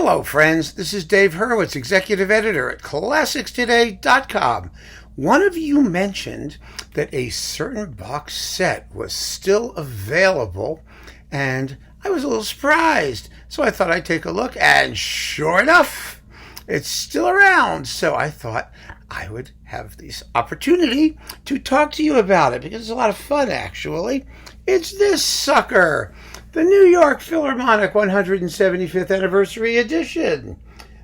Hello, friends. This is Dave Hurwitz, executive editor at ClassicsToday.com. One of you mentioned that a certain box set was still available, and I was a little surprised. So I thought I'd take a look, and sure enough, it's still around. So I thought I would have this opportunity to talk to you about it, because it's a lot of fun, actually. It's this sucker, the New York Philharmonic 175th Anniversary Edition.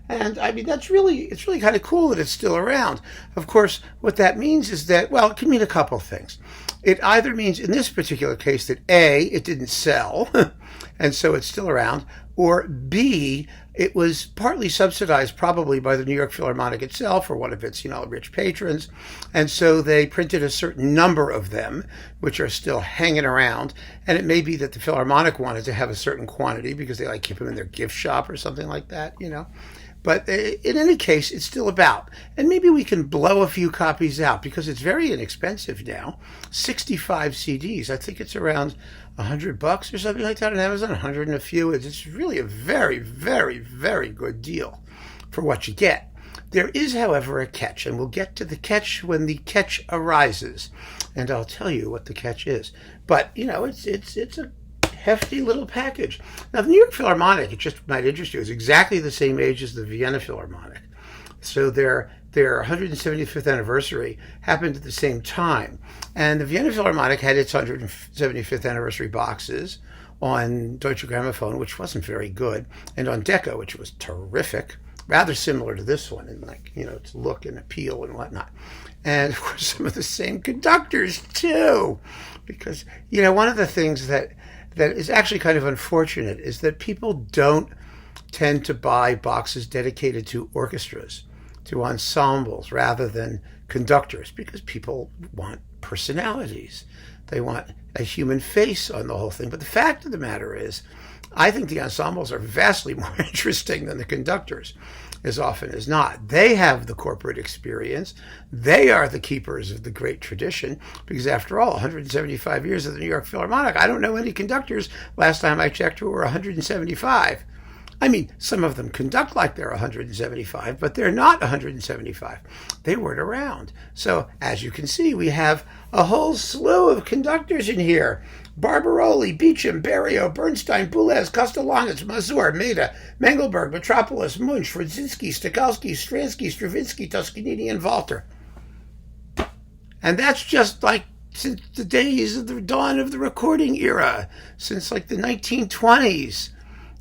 And I mean, it's really kind of cool that it's still around. Of course, what that means is that, well, it can mean a couple of things. It either means, in this particular case, that A, it didn't sell, and so it's still around, or B, it was partly subsidized probably by the New York Philharmonic itself or one of its, rich patrons. And so they printed a certain number of them, which are still hanging around. And it may be that the Philharmonic wanted to have a certain quantity because they keep them in their gift shop or something like that, But in any case, it's still about. And maybe we can blow a few copies out because it's very inexpensive now. 65 CDs. I think it's around $100 or something like that on Amazon, 100 and a few. It's really a very, very, very good deal for what you get. There is, however, a catch, and we'll get to the catch when the catch arises. And I'll tell you what the catch is. But, it's a hefty little package. Now, the New York Philharmonic, it just might interest you, is exactly the same age as the Vienna Philharmonic. So their 175th anniversary happened at the same time. And the Vienna Philharmonic had its 175th anniversary boxes on Deutsche Grammophon, which wasn't very good, and on Decca, which was terrific, rather similar to this one in its look and appeal and whatnot. And of course, some of the same conductors too, because, one of the things that is actually kind of unfortunate is that people don't tend to buy boxes dedicated to orchestras, to ensembles, rather than conductors, because people want personalities. They want a human face on the whole thing. But the fact of the matter is, I think the ensembles are vastly more interesting than the conductors, as often as not. They have the corporate experience. They are the keepers of the great tradition, because after all, 175 years of the New York Philharmonic, I don't know any conductors, last time I checked, who were 175. I mean, some of them conduct like they're 175, but they're not 175. They weren't around. So, as you can see, we have a whole slew of conductors in here. Barbirolli, Beecham, Berio, Bernstein, Boulez, Kostelanetz, Mazur, Maida, Mengelberg, Metropoulos, Munch, Rodzinski, Stokowski, Stransky, Stravinsky, Toscanini, and Walter. And that's just since the days of the dawn of the recording era, since the 1920s.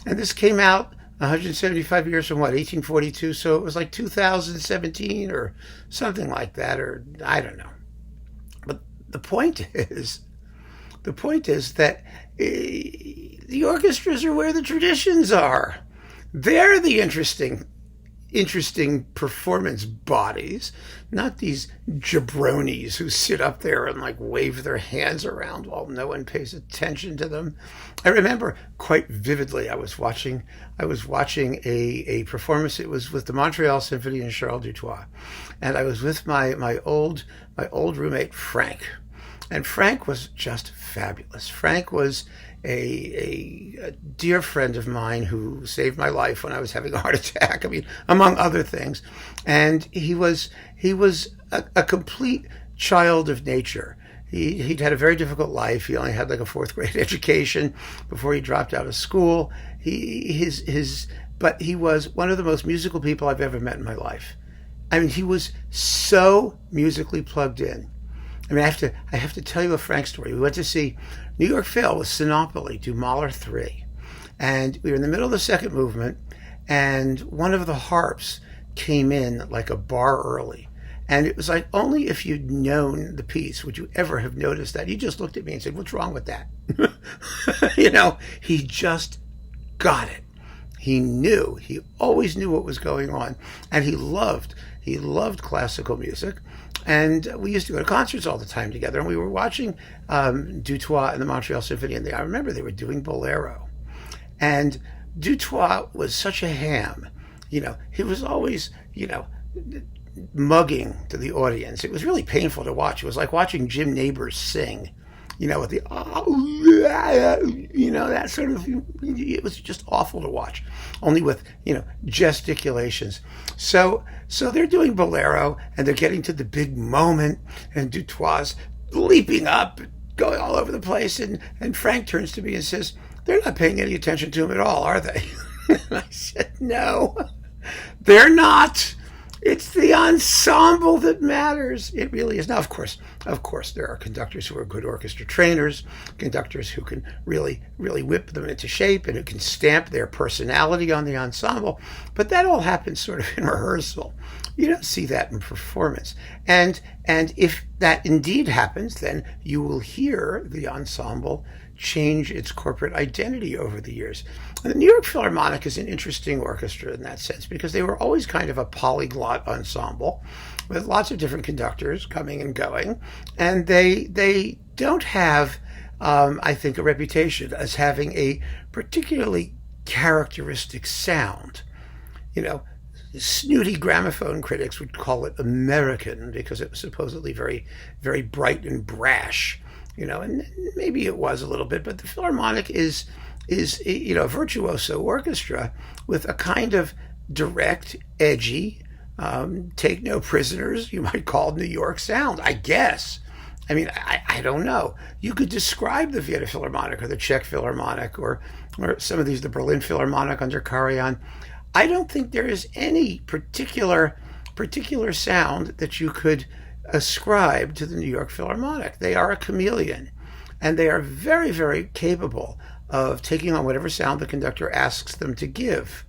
And this came out 175 years from 1842, so it was 2017 or something like that, or I don't know. But the point is that the orchestras are where the traditions are. They're the interesting performance bodies, not these jabronis who sit up there and wave their hands around while no one pays attention to them. I remember quite vividly, I was watching a performance. It was with the Montreal Symphony and Charles Dutoit, and I was with my old roommate Frank. And Frank was just fabulous. Frank was a dear friend of mine who saved my life when I was having a heart attack. I mean, among other things. And he was a complete child of nature. He'd had a very difficult life. He only had a fourth grade education before he dropped out of school. But he was one of the most musical people I've ever met in my life. I mean, he was so musically plugged in. I mean, I have to tell you a Frank story. We went to see New York Phil with Sinopoli do Mahler 3. And we were in the middle of the second movement, and one of the harps came in like a bar early. And it was only if you'd known the piece would you ever have noticed that. He just looked at me and said, "What's wrong with that?" He just got it. He always knew what was going on. And he loved classical music. And we used to go to concerts all the time together. And we were watching Dutoit and the Montreal Symphony. And I remember they were doing Bolero. And Dutoit was such a ham. He was always, mugging to the audience. It was really painful to watch. It was like watching Jim Nabors sing. with the, that sort of, it was just awful to watch, only with, gesticulations. So they're doing Bolero, and they're getting to the big moment, and Dutoit's leaping up, going all over the place, and Frank turns to me and says, they're not paying any attention to him at all, are they? And I said, no, they're not. It's the ensemble that matters. It really is. Now, of course, there are conductors who are good orchestra trainers, conductors who can really, really whip them into shape and who can stamp their personality on the ensemble. But that all happens sort of in rehearsal. You don't see that in performance. And if that indeed happens, then you will hear the ensemble change its corporate identity over the years. And the New York Philharmonic is an interesting orchestra in that sense, because they were always kind of a polyglot ensemble with lots of different conductors coming and going, and they don't have, I think, a reputation as having a particularly characteristic sound. Snooty gramophone critics would call it American because it was supposedly very, very bright and brash. And maybe it was a little bit, but the Philharmonic is a virtuoso orchestra with a kind of direct, edgy, take no prisoners, you might call New York sound, I guess. I mean, I don't know. You could describe the Vienna Philharmonic or the Czech Philharmonic or some of these, the Berlin Philharmonic under Karajan. I don't think there is any particular sound that you could ascribe to the New York Philharmonic. They are a chameleon, and they are very, very capable of taking on whatever sound the conductor asks them to give.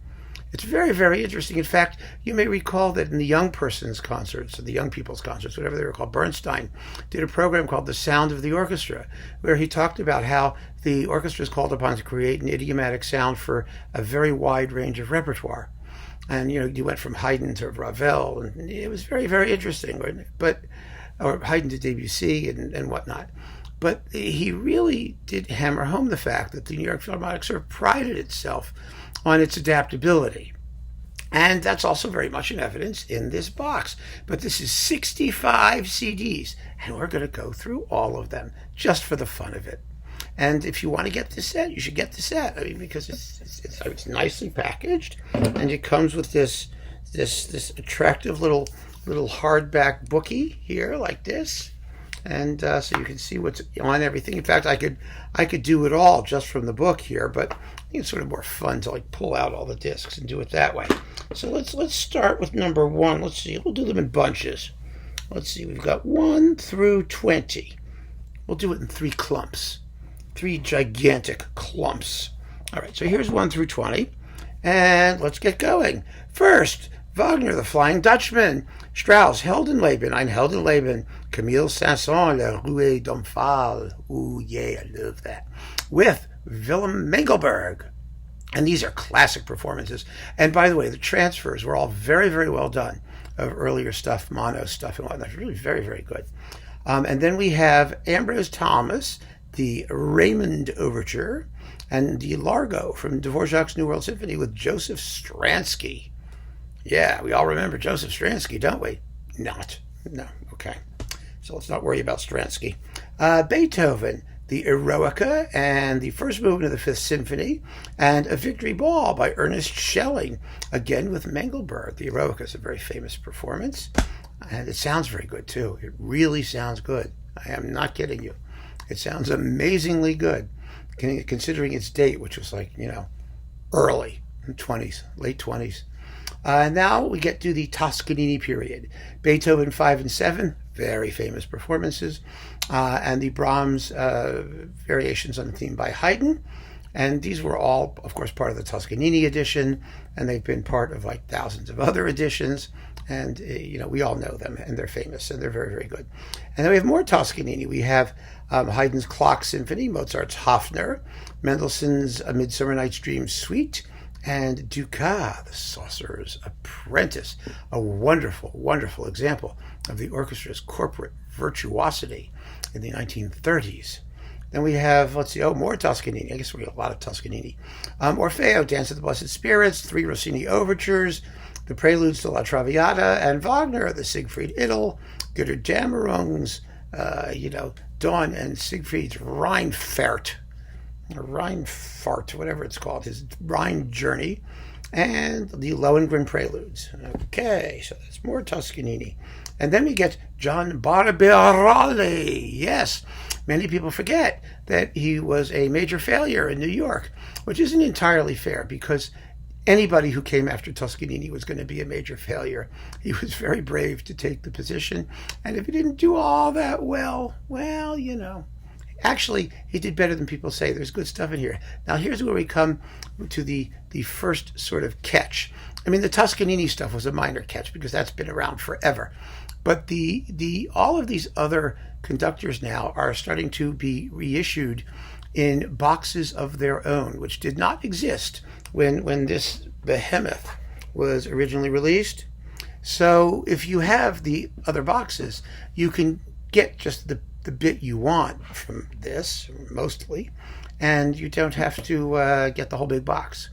It's very, very interesting. In fact, you may recall that in the young person's concerts, or the young people's concerts, whatever they were called, Bernstein did a program called The Sound of the Orchestra, where he talked about how the orchestra is called upon to create an idiomatic sound for a very wide range of repertoire. And, you went from Haydn to Ravel, and it was very, very interesting, or Haydn to Debussy and whatnot. But he really did hammer home the fact that the New York Philharmonic sort of prided itself on its adaptability. And that's also very much in evidence in this box. But this is 65 CDs, and we're going to go through all of them just for the fun of it. And if you want to get the set, you should get the set. I mean, because it's nicely packaged, and it comes with this attractive little hardback bookie here, like this, and so you can see what's on everything. In fact, I could do it all just from the book here, but I think it's sort of more fun to pull out all the discs and do it that way. So let's start with number 1. Let's see. We'll do them in bunches. Let's see. We've got 1 through 20. We'll do it in 3 clumps. 3 gigantic clumps. All right, so here's 1 through 20, and let's get going. First, Wagner, The Flying Dutchman, Strauss, Heldenleben, Ein Heldenleben, Camille Saint-Saëns, Le Rouet d'Omphale. Ooh, yeah, I love that. With Willem Mengelberg. And these are classic performances. And by the way, the transfers were all very, very well done of earlier stuff, mono stuff and whatnot. Really very, very good. And then we have Ambrose Thomas, the Raymond Overture, and the Largo from Dvorak's New World Symphony with Joseph Stransky. Yeah, we all remember Joseph Stransky, don't we? No, okay. So let's not worry about Stransky. Beethoven, the Eroica, and the first movement of the Fifth Symphony, and A Victory Ball by Ernest Schelling, again with Mengelberg. The Eroica is a very famous performance, and it sounds very good, too. It really sounds good. I am not kidding you. It sounds amazingly good, considering its date, which was early 20s, late 20s. Now we get to the Toscanini period. Beethoven 5 and 7, very famous performances, and the Brahms variations on the theme by Haydn. And these were all, of course, part of the Toscanini edition, and they've been part of thousands of other editions. And, we all know them, and they're famous, and they're very, very good. And then we have more Toscanini. We have Haydn's Clock Symphony, Mozart's Hofner, Mendelssohn's A Midsummer Night's Dream Suite, and Dukas, the Sorcerer's Apprentice, a wonderful, wonderful example of the orchestra's corporate virtuosity in the 1930s. Then we have, more Toscanini. I guess we have a lot of Toscanini. Orfeo, Dance of the Blessed Spirits, 3 Rossini overtures, the Preludes to La Traviata, and Wagner, the Siegfried Idyll, Götterdämmerungs, Dawn and Siegfried's Rheinfahrt, or Rheinfahrt, whatever it's called, his Rhine journey, and the Lohengrin Preludes. Okay, so that's more Toscanini. And then we get John Barbirolli. Yes, many people forget that he was a major failure in New York, which isn't entirely fair because anybody who came after Toscanini was going to be a major failure. He was very brave to take the position, and if he didn't do all that well, actually, he did better than people say. There's good stuff in here. Now, here's where we come to the first sort of catch. I mean, the Toscanini stuff was a minor catch because that's been around forever. But all of these other conductors now are starting to be reissued in boxes of their own, which did not exist when this behemoth was originally released. So if you have the other boxes, you can get just the bit you want from this, mostly, and you don't have to get the whole big box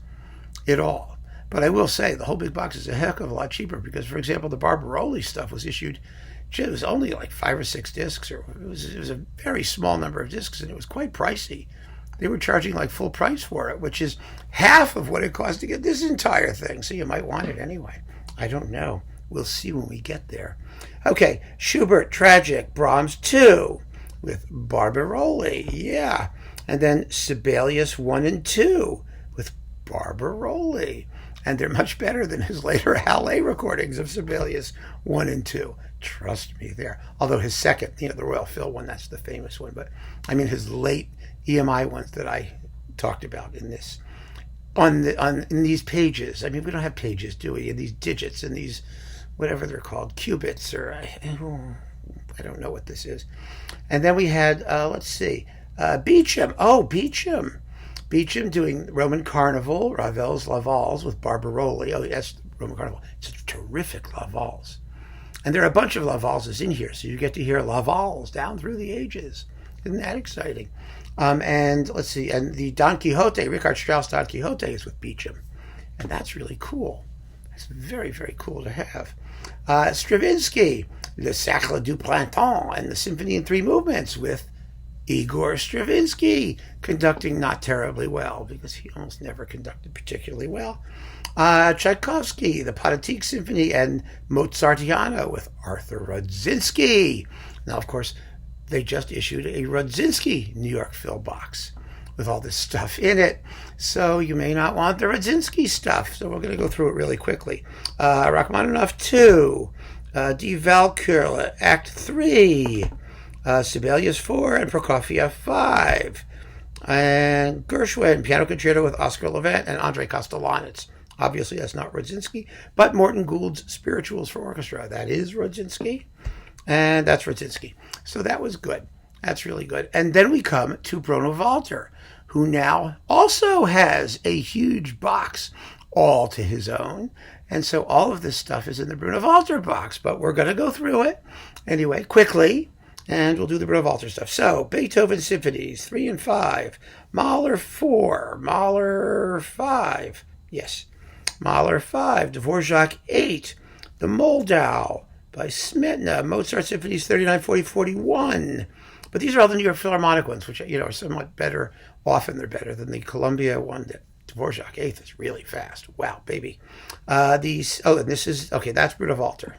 at all. But I will say the whole big box is a heck of a lot cheaper because, for example, the Barbirolli stuff was issued, it was only like 5 or 6 discs, or it was a very small number of discs, and it was quite pricey. They were charging like full price for it, which is half of what it cost to get this entire thing. So you might want it anyway. I don't know. We'll see when we get there. Okay, Schubert, Tragic, Brahms 2 with Barbirolli, yeah. And then Sibelius 1 and 2 with Barbirolli. And they're much better than his later Halle recordings of Sibelius 1 and 2. Trust me there. Although his second, the Royal Phil one, that's the famous one. But I mean his late EMI ones that I talked about in this, in these pages. I mean, we don't have pages, do we? In these digits and these, whatever they're called, qubits, or I don't know what this is. And then we had, let's see, Beecham. Oh, Beecham. Beecham doing Roman Carnival, Ravel's La Valse with Barbirolli. Oh, yes, Roman Carnival. It's a terrific La Valse. And there are a bunch of La Valses in here, so you get to hear La Valse down through the ages. Isn't that exciting? And let's see, and the Don Quixote, Richard Strauss Don Quixote is with Beecham. And that's really cool. It's very, very cool to have. Stravinsky, Le Sacre du Printemps, and the Symphony in 3 Movements with Igor Stravinsky, conducting not terribly well, because he almost never conducted particularly well. Tchaikovsky, the Pathetique Symphony, and Mozartiano with Arthur Rodzinski. Now, of course, they just issued a Rodzinski New York Phil box with all this stuff in it. So you may not want the Rodzinski stuff. So we're going to go through it really quickly. Rachmaninoff 2, Die Walküre, Act 3, Sibelius 4, and Prokofiev 5. And Gershwin, Piano Concerto with Oscar Levant and Andrei Kostelanetz. Obviously, that's not Rodzinski, but Morton Gould's Spirituals for Orchestra. That is Rodzinski, and that's Rodzinski. So that was good. That's really good. And then we come to Bruno Walter, who now also has a huge box all to his own. And so all of this stuff is in the Bruno Walter box, but we're going to go through it anyway, quickly, and we'll do the Bruno Walter stuff. So, Beethoven Symphonies 3 and 5, Mahler 4, Mahler 5, yes, Mahler 5, Dvorak 8, the Moldau by Smetana, Mozart Symphonies 39, 40, 41. But these are all the New York Philharmonic ones, which, are somewhat better. Often they're better than the Columbia one. That Dvorak 8th is really fast. Wow, baby. And this is, that's Bruno Walter.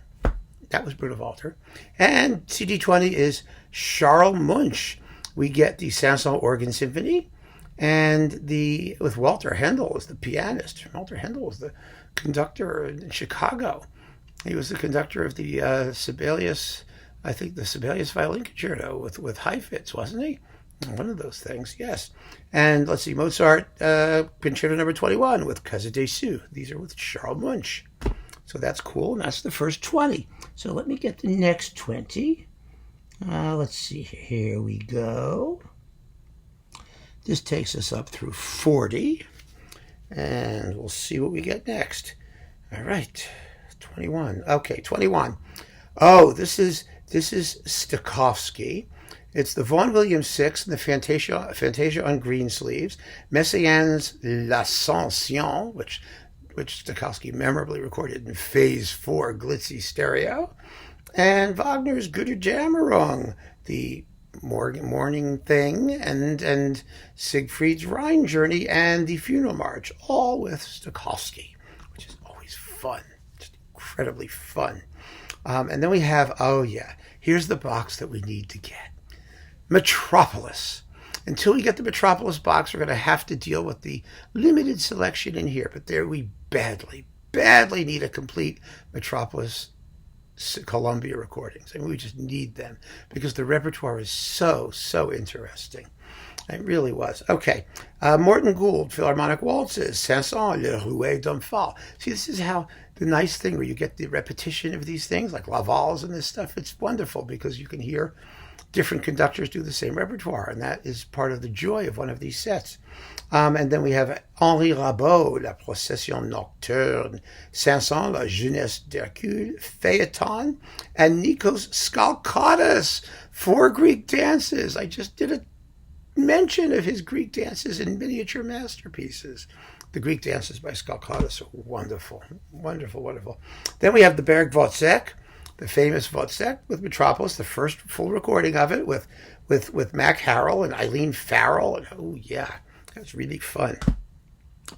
That was Bruno Walter. And CD20 is Charles Munch. We get the Saint-Saëns Organ Symphony, and with Walter Handel as the pianist. Walter Handel was the conductor in Chicago. He was the conductor of the Sibelius, I think the Sibelius Violin Concerto with Heifetz, wasn't he? One of those things, yes. And let's see, Mozart Concerto number 21 with Casa de Sue. These are with Charles Munch. So that's cool, and that's the first 20. So let me get the next 20. Let's see, here we go. This takes us up through 40, and we'll see what we get next. All right, 21. Okay, 21. Oh, this is Stokowski. It's the Vaughan Williams 6 and the Fantasia on green sleeves. Messiaen's L'Ascension, which Stokowski memorably recorded in Phase 4 glitzy stereo. And Wagner's Götterdämmerung, the Morning Thing and Siegfried's Rhine Journey and the Funeral March, all with Stokowski, which is always fun, just incredibly fun. And then we have, here's the box that we need to get. Metropoulos. Until we get the Metropoulos box, we're going to have to deal with the limited selection in here. But there we badly need a complete Metropoulos Columbia recordings. I mean, we just need them because the repertoire is so interesting. It really was. Okay. Morton Gould, Philharmonic Waltzes, Saint-Saëns, Le Rouet d'Omphale. See, this is how the nice thing where you get the repetition of these things, like Laval's and this stuff. It's wonderful because you can hear different conductors do the same repertoire, and that is part of the joy of one of these sets. And then we have Henri Rabaud, La Procession Nocturne, Saint-Saëns, La Jeunesse d'Hercule, Phaeton, and Nikos Skalkatas, 4 Greek dances. I just did a mention of his Greek dances in miniature masterpieces. The Greek dances by Skalkatas are wonderful, wonderful. Then we have the Berg-Wozzeck, the famous Wozzeck with Metropoulos, the first full recording of it with Mac Harrell and Eileen Farrell. And oh yeah, that's really fun.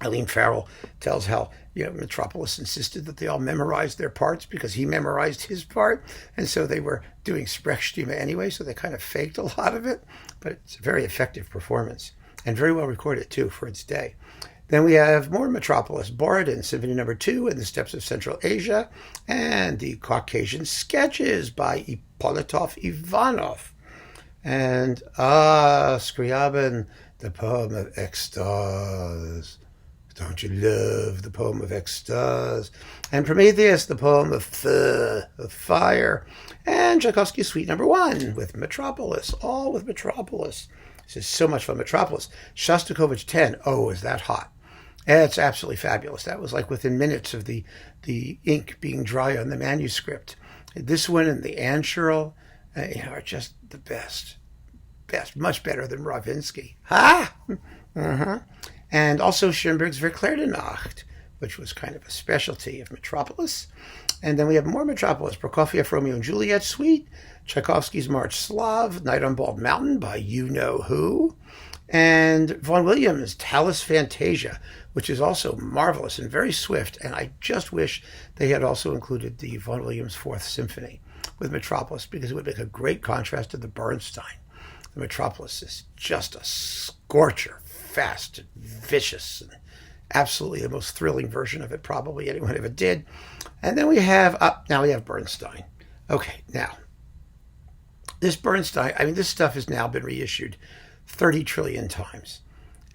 Eileen Farrell tells how Metropoulos insisted that they all memorize their parts because he memorized his part, and so they were doing Sprechstimme anyway, so they kind of faked a lot of it, but it's a very effective performance and very well recorded too for its day. Then we have more Metropoulos, Borodin, Symphony No. 2 in the Steppes of Central Asia, and the Caucasian Sketches by Ippolitov Ivanov. And Scriabin, the poem of Extase. Don't you love the poem of Extase? And Prometheus, the poem of fire. And Tchaikovsky's Suite No. 1 with Metropoulos, all with Metropoulos. This is so much fun. Metropoulos. Shostakovich 10. Oh, is that hot? It's absolutely fabulous. That was like within minutes of the ink being dry on the manuscript. This one and the Ancherl are just the best. Much better than Ravinsky. And also Schoenberg's Verklärte which was kind of a specialty of Metropoulos. And then we have more Metropoulos. Prokofiev, Romeo and Juliet Suite, Tchaikovsky's March Slav, Night on Bald Mountain by you-know-who, and Vaughan Williams' Tallis Fantasia, which is also marvelous and very swift. And I just wish they had also included the Vaughan Williams Fourth Symphony with Metropoulos, because it would make a great contrast to the Bernstein. The Metropoulos is just a scorcher, fast and vicious, and absolutely the most thrilling version of it probably anyone ever did. And then we have Bernstein. Okay, now, this Bernstein, this stuff has now been reissued 30 trillion times.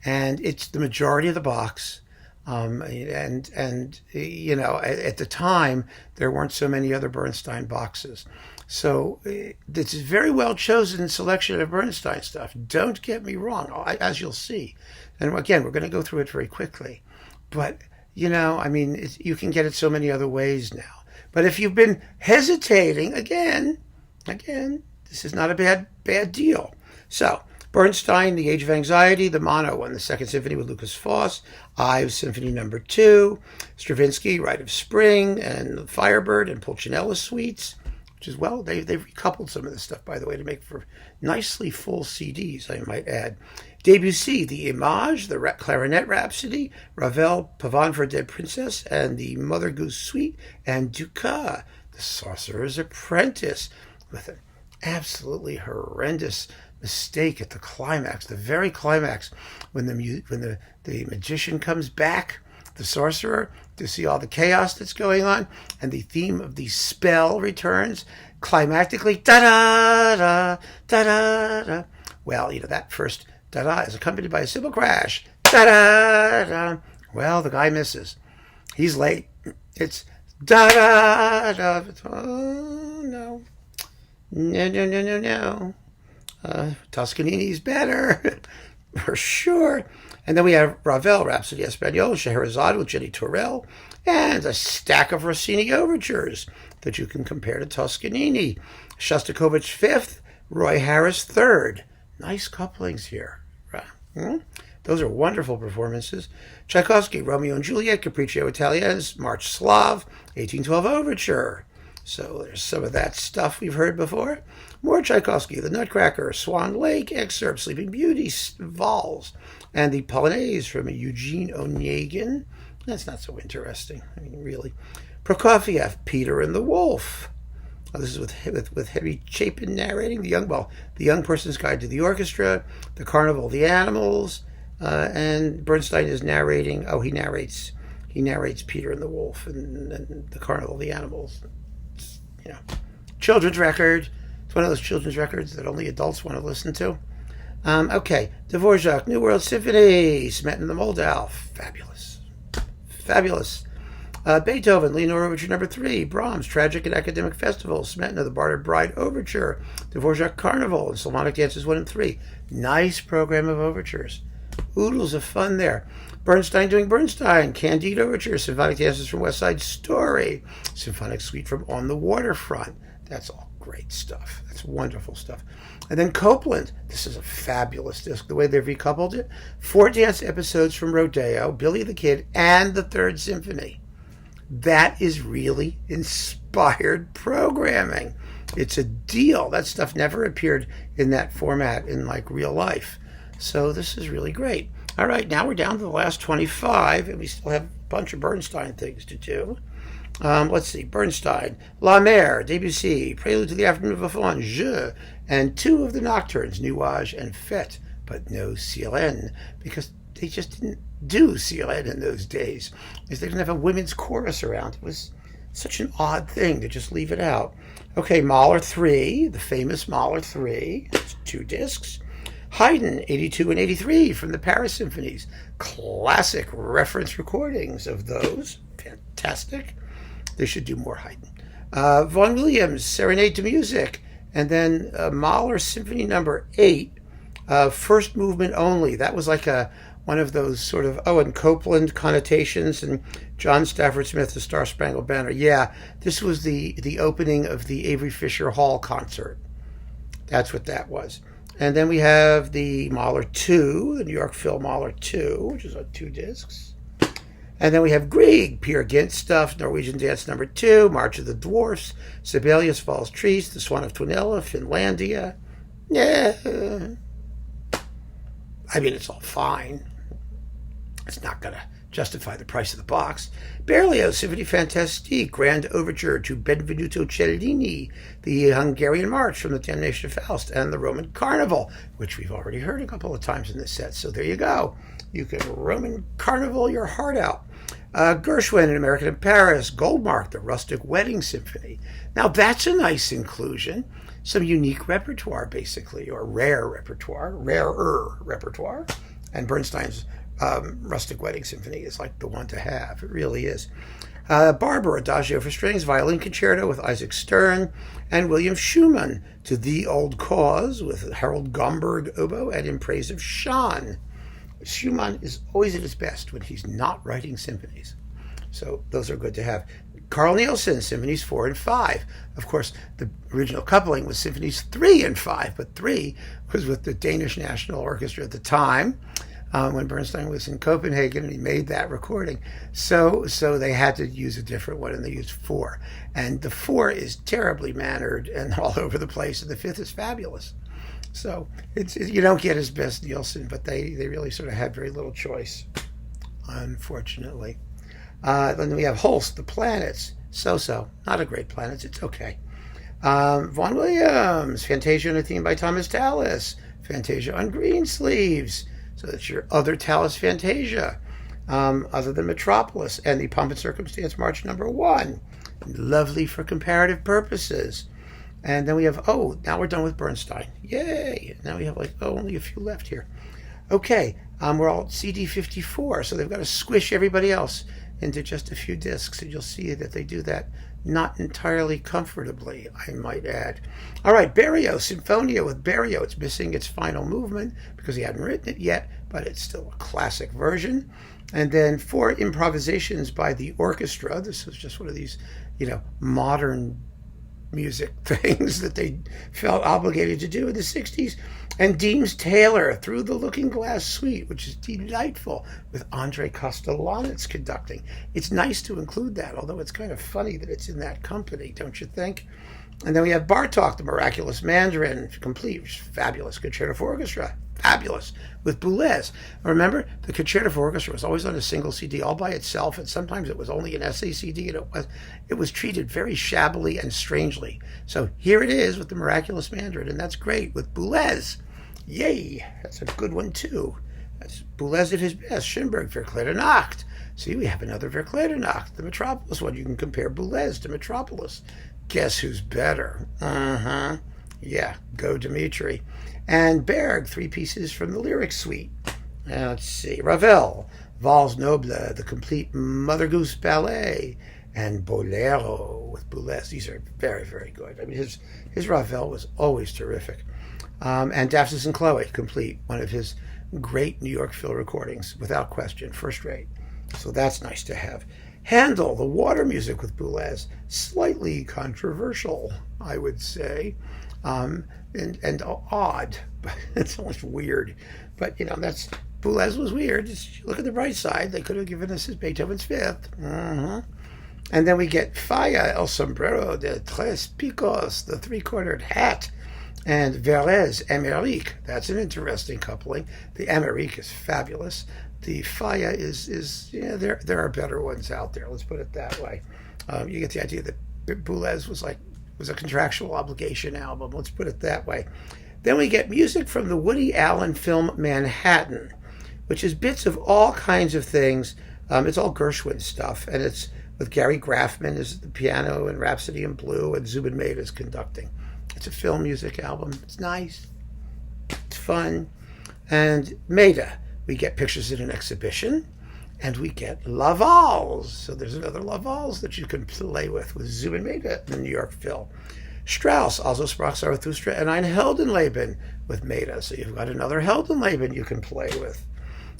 And it's the majority of the box. At the time, there weren't so many other Bernstein boxes. So this is very well chosen selection of Bernstein stuff. Don't get me wrong, as you'll see. And again, we're going to go through it very quickly. But, you can get it so many other ways now. But if you've been hesitating, again, this is not a bad deal. So, Bernstein, The Age of Anxiety, the Mono one, the Second Symphony with Lucas Foss, Ives Symphony No. 2, Stravinsky, Rite of Spring, and Firebird and Pulcinella Suites, which is, well, they've recoupled some of this stuff, by the way, to make for nicely full CDs, I might add. Debussy, The Image, the Clarinet Rhapsody, Ravel, Pavane for a Dead Princess, and the Mother Goose Suite, and Dukas, The Sorcerer's Apprentice, with an absolutely horrendous mistake at the climax, the very climax, when the magician comes back, the sorcerer, to see all the chaos that's going on, and the theme of the spell returns climactically, da-da-da, da-da-da. Well, that first da-da is accompanied by a cymbal crash, da-da-da. Well, the guy misses. He's late. It's da-da-da. Oh, no. No. Toscanini's better, for sure. And then we have Ravel, Rhapsody Espagnole, Scheherazade with Jenny Torel, and a stack of Rossini overtures that you can compare to Toscanini. Shostakovich Fifth, Roy Harris Third. Nice couplings here. Those are wonderful performances. Tchaikovsky, Romeo and Juliet, Capriccio Italien's March Slav, 1812 Overture. So there's some of that stuff we've heard before. More Tchaikovsky, The Nutcracker, Swan Lake excerpt, Sleeping Beauty, Vols, and the Polonaise from Eugene Onegin. That's not so interesting. I mean, really. Prokofiev, Peter and the Wolf. Oh, this is with Heavy Chapin narrating. The Young Person's Guide to the Orchestra, The Carnival of the Animals, and Bernstein is narrating. Oh, he narrates Peter and the Wolf and The Carnival of the Animals. You know, children's record. It's one of those children's records that only adults want to listen to. Okay, Dvorak, New World Symphony, Smetan the Moldau, fabulous. Beethoven, Leonore Overture No. 3, Brahms, Tragic and Academic Festival, Smetana, The Bartered Bride Overture, Dvorak Carnival, and Symphonic Dances 1 and 3. Nice program of overtures. Oodles of fun there. Bernstein doing Bernstein, Candide Overture, Symphonic Dances from West Side Story, Symphonic Suite from On the Waterfront. That's all great stuff. That's wonderful stuff. And then Copland. This is a fabulous disc. The way they've recoupled it. 4 dance episodes from Rodeo, Billy the Kid, and the Third Symphony. That is really inspired programming. It's a deal. That stuff never appeared in that format in like real life. So this is really great. All right, now we're down to the last 25, and we still have a bunch of Bernstein things to do. Let's see, Bernstein, La Mer, Debussy, Prelude to the Afternoon of Fun, Jeu, and 2 of the Nocturnes, Nuage and Fête, but no Sirène, because they just didn't do Sirène in those days, because they didn't have a women's chorus around. It was such an odd thing to just leave it out. Okay, Mahler 3, the famous Mahler 3, it's 2 discs. Haydn, 82 and 83 from the Paris Symphonies. Classic reference recordings of those. Fantastic. They should do more Haydn. Vaughan Williams, Serenade to Music. And then Mahler Symphony No. 8, first movement only. That was like one of those sort of, and Copland connotations and John Stafford Smith, the Star Spangled Banner. Yeah, this was the opening of the Avery Fisher Hall concert. That's what that was. And then we have the Mahler 2, the New York Phil Mahler 2, which is on 2 discs. And then we have Grieg, Peer Gynt stuff, Norwegian Dance No. 2, March of the Dwarfs, Sibelius Falls Trees, The Swan of Twinella, Finlandia. Yeah. I mean, it's all fine. It's not going to justify the price of the box. Berlioz, Symphony Fantastique, Grand Overture to Benvenuto Cellini, the Hungarian March from the Damnation of Faust, and the Roman Carnival, which we've already heard a couple of times in this set. So there you go. You can Roman Carnival your heart out. Gershwin, An American in Paris, Goldmark, the Rustic Wedding Symphony. Now that's a nice inclusion. Some unique repertoire, basically, or rarer repertoire. And Bernstein's Rustic Wedding Symphony is like the one to have. It really is. Barber, Adagio for Strings, Violin Concerto with Isaac Stern, and William Schumann to The Old Cause with Harold Gomberg oboe and In Praise of Sean. Schumann is always at his best when he's not writing symphonies. So those are good to have. Carl Nielsen, Symphonies 4 and 5. Of course, the original coupling was Symphonies 3 and 5, but 3 was with the Danish National Orchestra at the time, when Bernstein was in Copenhagen, and he made that recording. So they had to use a different one, and they used 4. And the 4 is terribly mannered and all over the place, and the 5th is fabulous. So you don't get his best Nielsen, but they really sort of had very little choice, unfortunately. Then we have Holst, The Planets. So-so. Not a great Planets. It's okay. Vaughan Williams, Fantasia on a Theme by Thomas Tallis. Fantasia on Greensleeves. So that's your other Tallis Fantasia. Other than Metropoulos. And the Pomp and Circumstance March No. 1. Lovely for comparative purposes. And then we have, now we're done with Bernstein. Yay! Now we have only a few left here. Okay, we're all CD 54, so they've got to squish everybody else into just a few discs, and you'll see that they do that not entirely comfortably, I might add. All right, Berio, Sinfonia with Berio. It's missing its final movement because he hadn't written it yet, but it's still a classic version. And then 4 improvisations by the orchestra. This was just one of these, modern music things that they felt obligated to do in the 60s. And Deems Taylor, Through the Looking Glass Suite, which is delightful, with Andrei Kostelanetz conducting. It's nice to include that, although it's kind of funny that it's in that company, don't you think? And then we have Bartok, The Miraculous Mandarin, complete, which is fabulous. Concerto for Orchestra, fabulous, with Boulez. Remember, the Concerto for Orchestra was always on a single CD all by itself, and sometimes it was only an SACD, and it was treated very shabbily and strangely. So here it is with The Miraculous Mandarin, and that's great, with Boulez. Yay, that's a good one too. That's Boulez at his best. Schönberg, Verkleider de Nacht. See, we have another Verkleider de Nacht, the Metropoulos one. You can compare Boulez to Metropoulos. Guess who's better? Yeah, go Dimitri. And Berg, 3 pieces from the Lyric Suite. Let's see. Ravel, Valse Noble, the complete Mother Goose Ballet, and Bolero with Boulez. These are very, very good. I mean, his Ravel was always terrific. And Daphnis and Chloe, complete, one of his great New York Phil recordings, without question, first rate. So that's nice to have. Handel, the water music with Boulez, slightly controversial, I would say, and odd. It's almost weird, but that's Boulez was weird. Just look at the bright side; they could have given us his Beethoven's Fifth. And then we get Falla, El Sombrero de Tres Picos, the 3-cornered hat, and Velez, Amérique. That's an interesting coupling. The Amérique is fabulous. The Falla is there are better ones out there. Let's put it that way. You get the idea that Boulez was a contractual obligation album. Let's put it that way. Then we get music from the Woody Allen film Manhattan, which is bits of all kinds of things. It's all Gershwin stuff, and it's with Gary Graffman as the piano and Rhapsody in Blue, and Zubin Mehta is conducting. It's a film music album. It's nice. It's fun. And Mehta. We get Pictures in an Exhibition, and we get La Valse. So there's another La Valse that you can play with Zubin Mehta in the New York Phil. Strauss, Also sprach Zarathustra, and Ein Heldenleben with Mehta. So you've got another Heldenleben you can play with.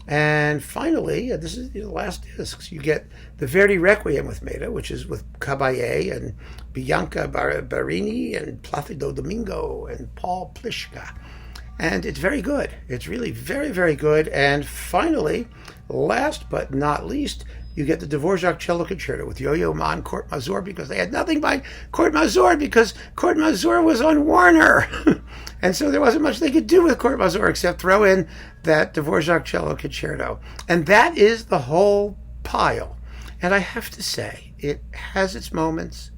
And finally, this is the last discs. You get the Verdi Requiem with Mehta, which is with Caballé and Bianca Barini and Placido Domingo and Paul Pliszka. And it's very good. It's really very, very good. And finally, last but not least, you get the Dvorak Cello Concerto with Yo-Yo Ma and Court Mazur, because they had nothing by Court Mazur, because Court Mazur was on Warner. And so there wasn't much they could do with Court Mazur except throw in that Dvorak Cello Concerto. And that is the whole pile. And I have to say, it has its moments.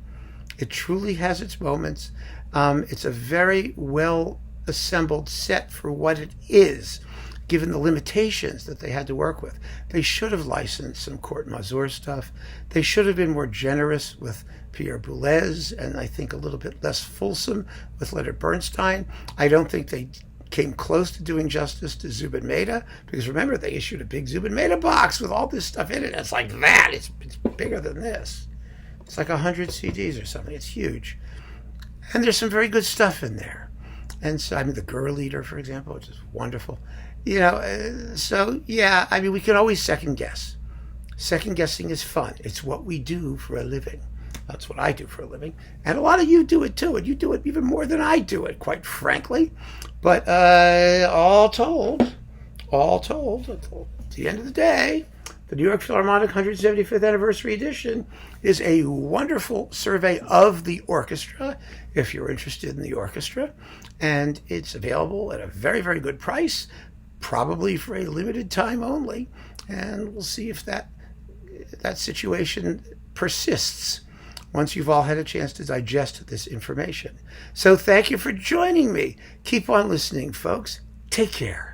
It truly has its moments. It's a very well assembled set for what it is, given the limitations that they had to work with. They should have licensed some Court Mazur stuff. They should have been more generous with Pierre Boulez, and I think a little bit less fulsome with Leonard Bernstein. I don't think they came close to doing justice to Zubin Mehta, because remember, they issued a big Zubin Mehta box with all this stuff in it. It's like that. It's bigger than this. It's like 100 CDs or something. It's huge. And there's some very good stuff in there. And so, I mean, the Girl Eater, for example, which is wonderful. So, yeah, I mean, we can always second guess. Second guessing is fun. It's what we do for a living. That's what I do for a living. And a lot of you do it too. And you do it even more than I do it, quite frankly. But all told, at the end of the day, the New York Philharmonic 175th Anniversary Edition is a wonderful survey of the orchestra, if you're interested in the orchestra. And it's available at a very, very good price, probably for a limited time only. And we'll see if that situation persists once you've all had a chance to digest this information. So thank you for joining me. Keep on listening, folks. Take care.